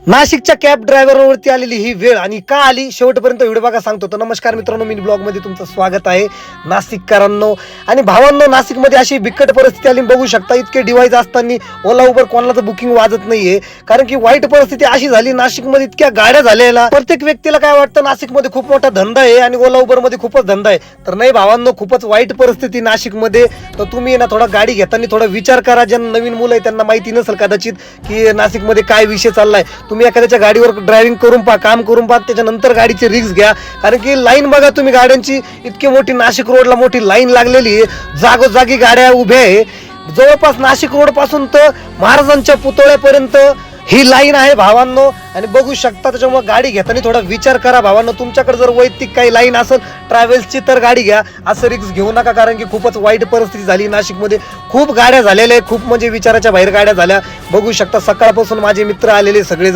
नाशिकच्या कॅब ड्रायव्हरवरती आलेली ही वेळ आणि का आली शेवटपर्यंत व्हिडिओ बघा सांगतो. तर नमस्कार मित्रांनो, मिनी ब्लॉग मध्ये तुमचं स्वागत आहे. नाशिककरांनो आणि भावांनो, नाशिकमध्ये अशी बिकट परिस्थिती आली, बघू शकता. इतके डिव्हाइस असताना ओला उबर कोणाला तर बुकिंग वाजत नाहीये, कारण की वाईट परिस्थिती अशी झाली. नाशिकमध्ये इतक्या गाड्या झालेल्या, प्रत्येक व्यक्तीला काय वाटतं नाशिकमध्ये खूप मोठा धंदा आहे आणि ओला उबर मध्ये खूपच धंदा आहे. तर नाही भावांनो, खूपच वाईट परिस्थिती नाशिकमध्ये. तर तुम्ही ना थोडा गाडी घेताना थोडा विचार करा. ज्यांना नवीन मुलं आहे त्यांना माहिती नसेल कदाचित की नाशिकमध्ये काय विषय चाललाय. तुम्ही एखाद्याच्या गाडीवर ड्रायव्हिंग करून पहा, काम करून पहा, त्याच्यानंतर गाडीची रिस्क घ्या. कारण की लाईन बघा तुम्ही गाड्यांची, इतकी मोठी नाशिक रोडला मोठी लाईन लागलेली आहे, जागोजागी गाड्या उभ्या आहे. जवळपास नाशिक रोड पासून तर महाराजांच्या पुतळ्यापर्यंत ही लाईन आहे भावांनो. आणि बघू शकता, त्याच्यामुळे गाडी घेताना थोडा विचार करा भावांनो. तुमच्याकडे जर वैयक्तिक काही लाईन असेल ट्रॅव्हल्सची तर गाडी घ्या, असं रिस्क घेऊ नका. कारण की खूपच वाईट परिस्थिती झाली नाशिकमध्ये. खूप गाड्या झालेल्या, खूप म्हणजे विचाराच्या बाहेर गाड्या झाल्या. बघू शकता, सकाळपासून माझे मित्र आलेले सगळेजण